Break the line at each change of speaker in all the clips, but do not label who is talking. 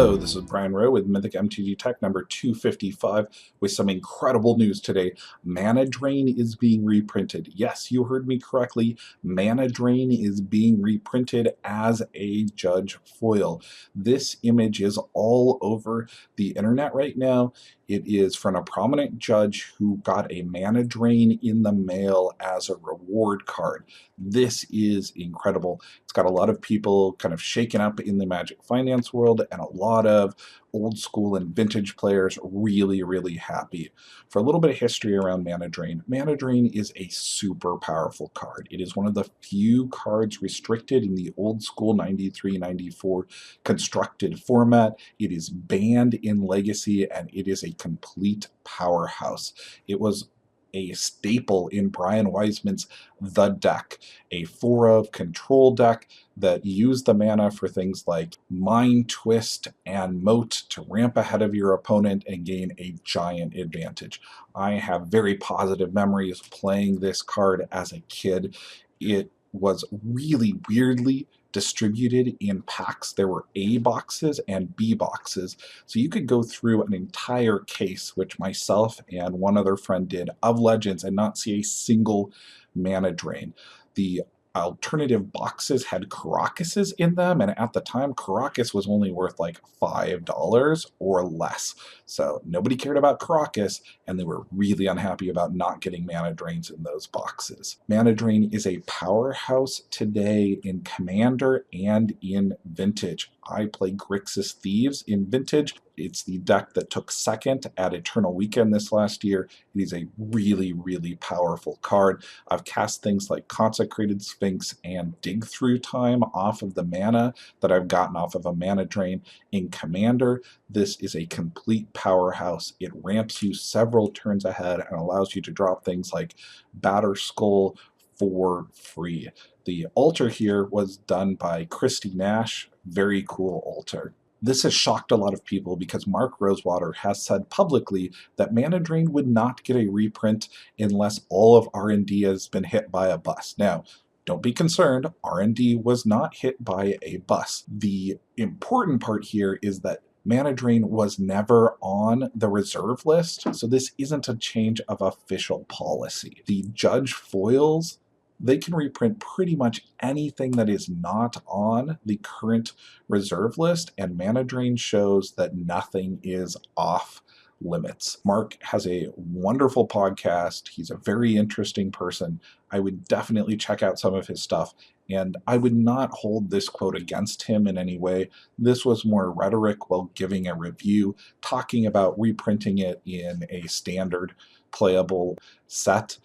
Hello, this is Brian Rowe with Mythic MTG Tech number 255 with some incredible news today. Mana Drain is being reprinted. Yes, you heard me correctly. Mana Drain is being reprinted as a Judge foil. This image is all over the internet right now. It is from a prominent judge who got a Mana Drain in the mail as a reward card. This is incredible. It's got a lot of people kind of shaken up in the Magic Finance world, and a lot of old school and vintage players really happy. For a little bit of history around Mana Drain is a super powerful card. It is one of the few cards restricted in the old school 93-94 constructed format. It is banned in Legacy, and it is a complete powerhouse. It was a staple in Brian Wiseman's The Deck, a 4-of control deck that used the mana for things like Mind Twist and Moat to ramp ahead of your opponent and gain a giant advantage. I have very positive memories playing this card as a kid. It was really weirdly distributed in packs. There were A boxes and B boxes. So you could go through an entire case, which myself and one other friend did, of Legends and not see a single Mana Drain. The alternative boxes had Karakas in them, and at the time Karakas was only worth like $5 or less. So nobody cared about Karakas, and they were really unhappy about not getting Mana Drains in those boxes. Mana Drain is a powerhouse today in Commander and in Vintage. I play Grixis Thieves in Vintage. It's the deck that took second at Eternal Weekend this last year. It is a really powerful card. I've cast things like Consecrated Sphinx and Dig Through Time off of the mana that I've gotten off of a Mana Drain. In Commander, this is a complete powerhouse. It ramps you several turns ahead and allows you to drop things like Batter Skull for free. The altar here was done by Christy Nash. Very cool altar. This has shocked a lot of people because Mark Rosewater has said publicly that Mana Drain would not get a reprint unless all of R&D has been hit by a bust. Now, don't be concerned, R&D was not hit by a bust. The important part here is that Mana Drain was never on the reserve list, so this isn't a change of official policy. The Judge foils, they can reprint pretty much anything that is not on the current reserve list, and Mana Drain shows that nothing is off limits. Mark has a wonderful podcast. He's a very interesting person. I would definitely check out some of his stuff, and I would not hold this quote against him in any way. This was more rhetoric while giving a review, talking about reprinting it in a standard playable set.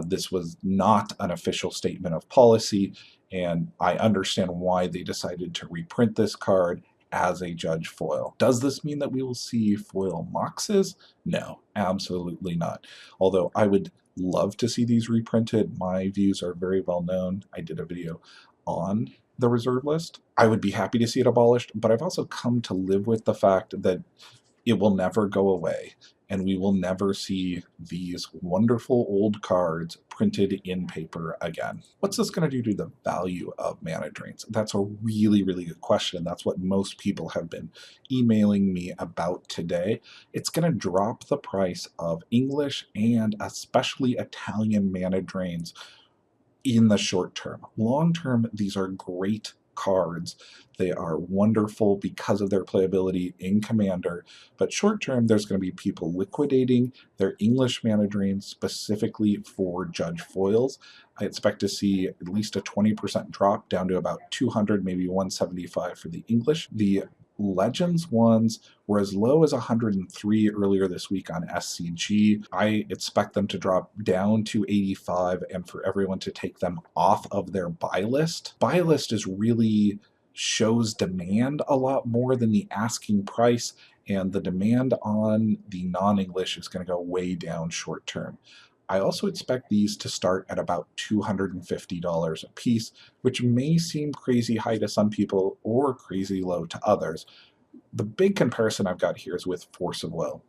This was not an official statement of policy, and I understand why they decided to reprint this card as a Judge foil. Does this mean that we will see Foilmoxes? No, absolutely not. Although I would love to see these reprinted. My views are very well known. I did a video on the reserve list. I would be happy to see it abolished, but I've also come to live with the fact that it will never go away, and we will never see these wonderful old cards printed in paper again. What's this going to do to the value of Mana Drains? That's a really good question. That's what most people have been emailing me about today. It's going to drop the price of English and especially Italian Mana Drains in the short term. Long term, these are great cards. They are wonderful because of their playability in Commander, but short term there's going to be people liquidating their English Mana Drains specifically for Judge foils. I expect to see at least a 20% drop down to about 200, maybe 175 for the English. The Legends ones were as low as 103 earlier this week on SCG. I expect them to drop down to 85 and for everyone to take them off of their buy list. Buy list is really shows demand a lot more than the asking price, and the demand on the non-English is going to go way down short term. I also expect these to start at about $250 a piece, which may seem crazy high to some people or crazy low to others. The big comparison I've got here is with Force of Will.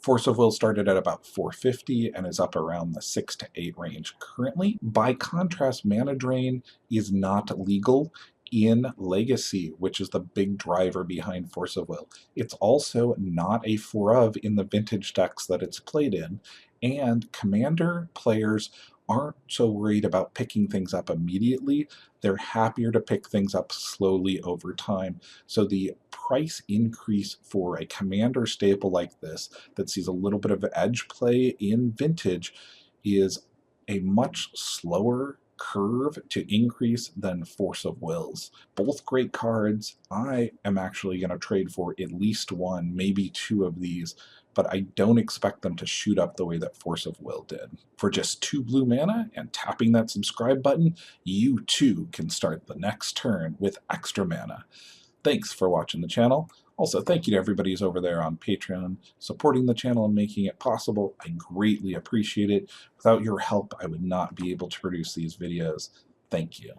Force of Will started at about $450 and is up around the 6 to 8 range currently. By contrast, Mana Drain is not legal in Legacy, which is the big driver behind Force of Will. It's also not a 4 of in the vintage decks that it's played in, and Commander players aren't so worried about picking things up immediately. They're happier to pick things up slowly over time. So the price increase for a Commander staple like this that sees a little bit of edge play in vintage is a much slower curve to increase than Force of Wills. Both great cards. I am actually going to trade for at least one, maybe two of these, but I don't expect them to shoot up the way that Force of Will did. For just 2 blue mana and tapping that subscribe button, you too can start the next turn with extra mana. Thanks for watching the channel. Also, thank you to everybody who's over there on Patreon, supporting the channel and making it possible. I greatly appreciate it. Without your help, I would not be able to produce these videos. Thank you.